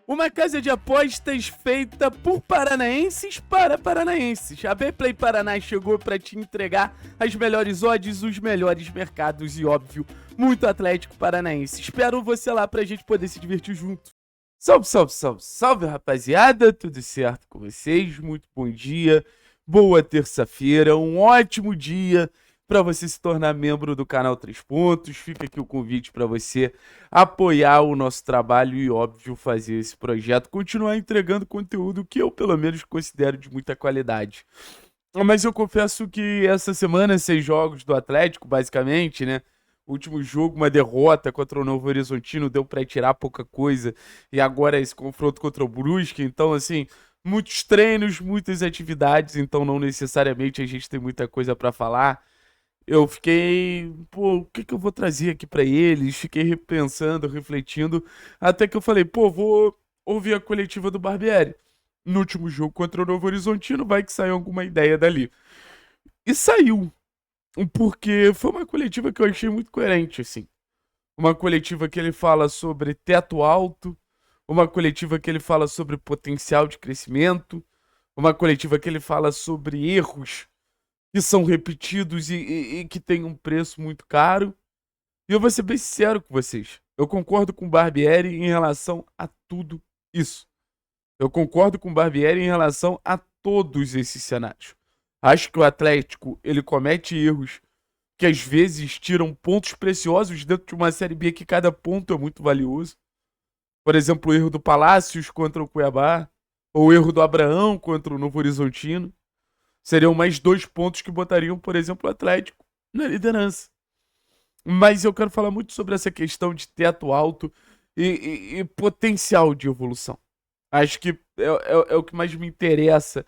Uma casa de apostas feita por paranaenses para paranaenses. A Bplay Paraná chegou para te entregar as melhores odds, os melhores mercados e, óbvio, muito Atlético Paranaense. Espero você lá pra gente poder se divertir junto. Salve, salve, salve, salve, rapaziada. Tudo certo com vocês? Muito bom dia. Boa terça-feira. Um ótimo dia para você se tornar membro do canal 3 Pontos. Fica aqui o convite para você apoiar o nosso trabalho e, óbvio, fazer esse projeto, continuar entregando conteúdo que eu, pelo menos, considero de muita qualidade. Mas eu confesso que essa semana, 6 jogos do Atlético, basicamente, né? O último jogo, uma derrota contra o Novo Horizontino, deu para tirar pouca coisa. E agora esse confronto contra o Brusque. Então, assim, muitos treinos, muitas atividades. Então, não necessariamente a gente tem muita coisa para falar. Eu fiquei, pô, o que eu vou trazer aqui pra eles? Fiquei repensando, refletindo, até que eu falei, pô, vou ouvir a coletiva do Barbieri. No último jogo contra o Novo Horizontino, vai que saiu alguma ideia dali. E saiu, porque foi uma coletiva que eu achei muito coerente, assim. Uma coletiva que ele fala sobre teto alto, uma coletiva que ele fala sobre potencial de crescimento, uma coletiva que ele fala sobre erros que são repetidos e que tem um preço muito caro. E eu vou ser bem sincero com vocês. Eu concordo com o Barbieri em relação a tudo isso. Eu concordo com o Barbieri em relação a todos esses cenários. Acho que o Atlético, ele comete erros que às vezes tiram pontos preciosos dentro de uma Série B que cada ponto é muito valioso. Por exemplo, o erro do Palácios contra o Cuiabá, ou o erro do Abraão contra o Novo Horizontino. Seriam mais 2 pontos que botariam, por exemplo, o Atlético na liderança. Mas eu quero falar muito sobre essa questão de teto alto e potencial de evolução. Acho que é o que mais me interessa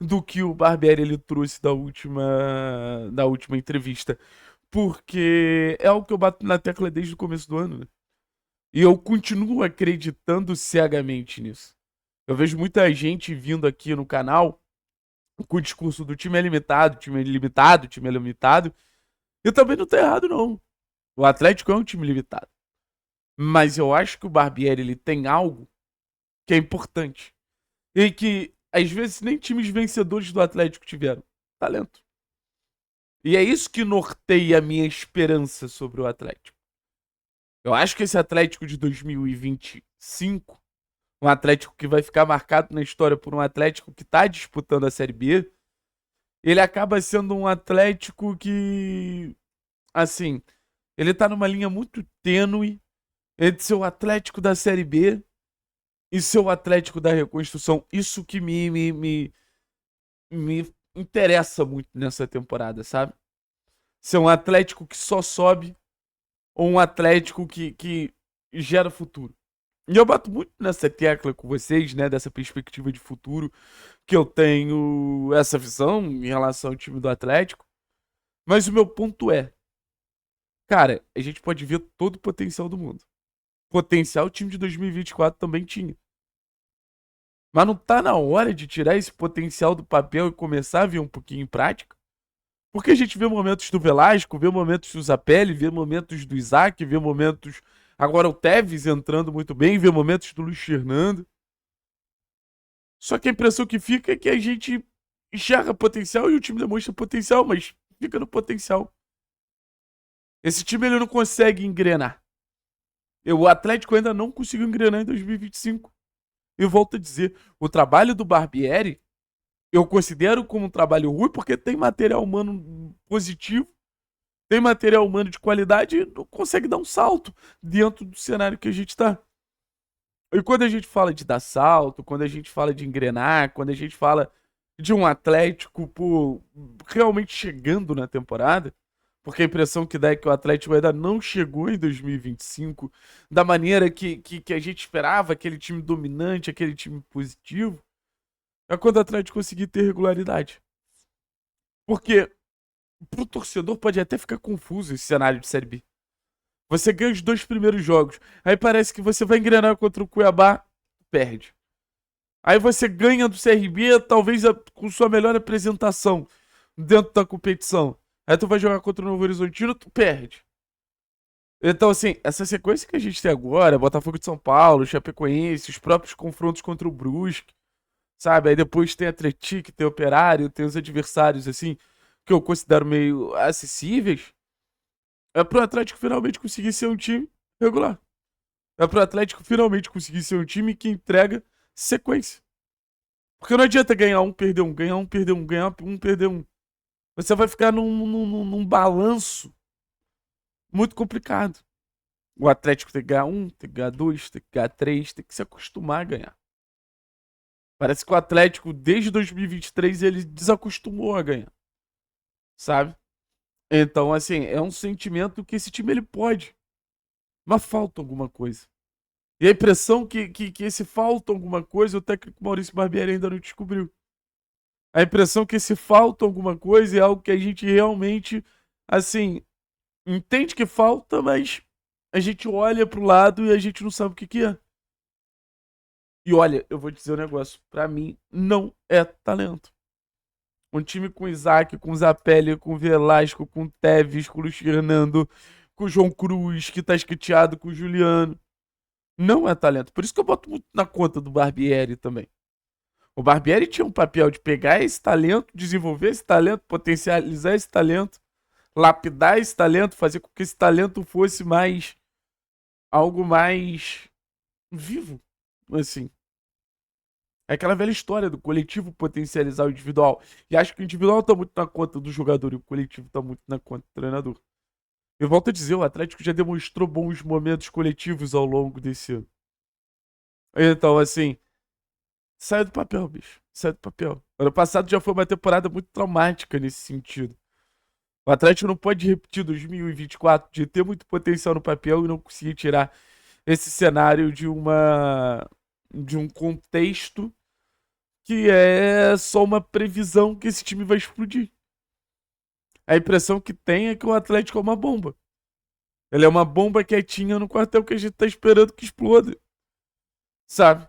do que o Barbieri ele trouxe da última entrevista. Porque é algo que eu bato na tecla desde o começo do ano, né? E eu continuo acreditando cegamente nisso. Eu vejo muita gente vindo aqui no canal com o discurso do time é limitado, time é limitado, time é limitado. E também não tá errado, não. O Atlético é um time limitado. Mas eu acho que o Barbieri ele tem algo que é importante. E que, às vezes, nem times vencedores do Atlético tiveram. Talento. E é isso que norteia a minha esperança sobre o Atlético. Eu acho que esse Atlético de 2025, um Atlético que vai ficar marcado na história por um Atlético que tá disputando a Série B, ele acaba sendo um Atlético que, assim, ele tá numa linha muito tênue entre ser o Atlético da Série B e ser o Atlético da reconstrução. Isso que me interessa muito nessa temporada, sabe? Ser um Atlético que só sobe ou um Atlético que gera futuro. E eu bato muito nessa tecla com vocês, né, dessa perspectiva de futuro, que eu tenho essa visão em relação ao time do Atlético. Mas o meu ponto é, cara, a gente pode ver todo o potencial do mundo. Potencial o time de 2024 também tinha. Mas não tá na hora de tirar esse potencial do papel e começar a ver um pouquinho em prática? Porque a gente vê momentos do Velasco, vê momentos do Zapelli, vê momentos do Isaac, vê momentos... Agora o Tevez entrando muito bem, vê momentos do Luiz Fernando. Só que a impressão que fica é que a gente enxerga potencial e o time demonstra potencial, mas fica no potencial. Esse time ele não consegue engrenar. O Atlético ainda não conseguiu engrenar em 2025. E volto a dizer, o trabalho do Barbieri eu considero como um trabalho ruim porque tem material humano positivo, tem material humano de qualidade e não consegue dar um salto dentro do cenário que a gente tá. E quando a gente fala de dar salto, quando a gente fala de engrenar, quando a gente fala de um Atlético realmente chegando na temporada, porque a impressão que dá é que o Atlético ainda não chegou em 2025 da maneira que a gente esperava, aquele time dominante, aquele time positivo, é quando o Atlético conseguir ter regularidade. Porque pro torcedor pode até ficar confuso esse cenário de Série B. Você ganha os 2 primeiros jogos, aí parece que você vai engrenar contra o Cuiabá, perde. Aí você ganha do CRB, talvez com sua melhor apresentação dentro da competição. Aí tu vai jogar contra o Novo Horizontino, tu perde. Então, assim, essa sequência que a gente tem agora, Botafogo de São Paulo, Chapecoense, os próprios confrontos contra o Brusque, sabe? Aí depois tem Atlético, tem Operário, tem os adversários, assim, que eu considero meio acessíveis. É pro Atlético finalmente conseguir ser um time regular. É pro Atlético finalmente conseguir ser um time que entrega sequência. Porque não adianta ganhar um, perder um, ganhar um, perder um, ganhar um, perder um. Você vai ficar num balanço muito complicado. O Atlético tem que ganhar um, tem que ganhar dois, tem que ganhar três, tem que se acostumar a ganhar. Parece que o Atlético, desde 2023, ele desacostumou a ganhar, sabe? Então, assim, é um sentimento que esse time ele pode, mas falta alguma coisa. E a impressão que esse falta alguma coisa, o técnico Maurício Barbieri ainda não descobriu. A impressão que esse falta alguma coisa é algo que a gente realmente, assim, entende que falta, mas a gente olha pro lado e a gente não sabe o que é. E olha, eu vou dizer um negócio, pra mim não é talento. Um time com Isaac, com Zapelli, com Velasco, com Tevez, com Luiz Fernando, com João Cruz, que tá esquiteado com o Juliano. Não é talento. Por isso que eu boto muito na conta do Barbieri também. O Barbieri tinha um papel de pegar esse talento, desenvolver esse talento, potencializar esse talento, lapidar esse talento, fazer com que esse talento fosse mais algo mais vivo, assim. É aquela velha história do coletivo potencializar o individual. E acho que o individual tá muito na conta do jogador e o coletivo tá muito na conta do treinador. Eu volto a dizer, o Atlético já demonstrou bons momentos coletivos ao longo desse ano. Então, assim, sai do papel, bicho. Sai do papel. Ano passado já foi uma temporada muito traumática nesse sentido. O Atlético não pode repetir 2024 de ter muito potencial no papel e não conseguir tirar esse cenário de um contexto que é só uma previsão que esse time vai explodir. A impressão que tem é que o Atlético é uma bomba. Ele é uma bomba quietinha no quartel que a gente tá esperando que exploda, sabe?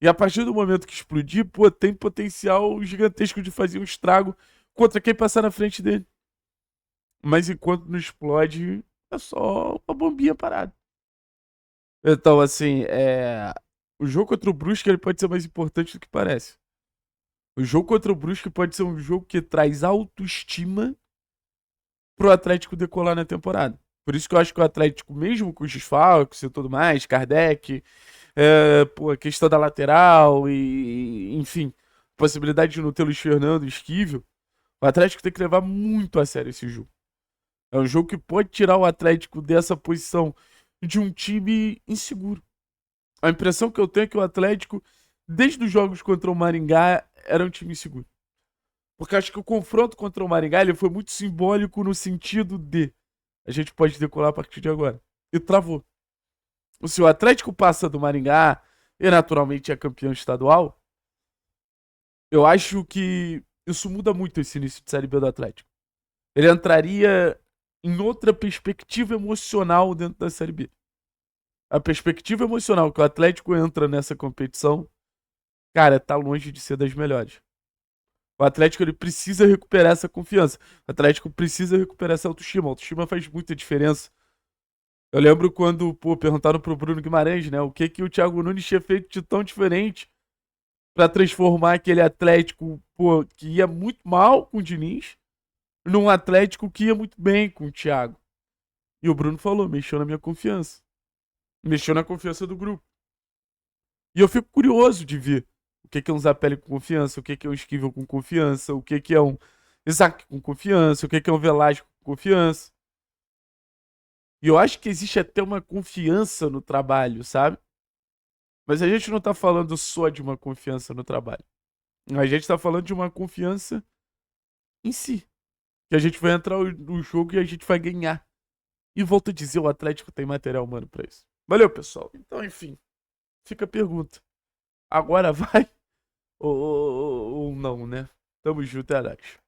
E a partir do momento que explodir, pô, tem potencial gigantesco de fazer um estrago contra quem passar na frente dele. Mas enquanto não explode, é só uma bombinha parada. Então, assim, o jogo contra o Brusque ele pode ser mais importante do que parece. O jogo contra o Brusque pode ser um jogo que traz autoestima pro Atlético decolar na temporada. Por isso que eu acho que o Atlético, mesmo com os desfalques e tudo mais, Kardec, pô, a questão da lateral e, enfim, possibilidade de não ter Luiz Fernando, Esquivel, o Atlético tem que levar muito a sério esse jogo. É um jogo que pode tirar o Atlético dessa posição de um time inseguro. A impressão que eu tenho é que o Atlético, desde os jogos contra o Maringá, era um time inseguro. Porque acho que o confronto contra o Maringá ele foi muito simbólico no sentido de a gente pode decolar a partir de agora. E travou. Se o Atlético passa do Maringá e naturalmente é campeão estadual, eu acho que isso muda muito esse início de Série B do Atlético. Ele entraria em outra perspectiva emocional dentro da Série B. A perspectiva emocional que o Atlético entra nessa competição, cara, tá longe de ser das melhores. O Atlético ele precisa recuperar essa confiança. O Atlético precisa recuperar essa autoestima. A autoestima faz muita diferença. Eu lembro quando, pô, perguntaram pro Bruno Guimarães, né, o que que o Thiago Nunes tinha feito de tão diferente pra transformar aquele Atlético, pô, que ia muito mal com o Diniz, num Atlético que ia muito bem com o Thiago. E o Bruno falou, mexeu na minha confiança. Mexeu na confiança do grupo. E eu fico curioso de ver o que é um Zapelli com confiança, o que é um Esquivel com confiança, o que é um Isaac com confiança, o que é um Velasco com confiança. E eu acho que existe até uma confiança no trabalho, sabe? Mas a gente não tá falando só de uma confiança no trabalho. A gente tá falando de uma confiança em si. Que a gente vai entrar no jogo e a gente vai ganhar. E volto a dizer, o Atlético tem material humano pra isso. Valeu, pessoal. Então, enfim, fica a pergunta. Agora vai ou não, né? Tamo junto, Alex.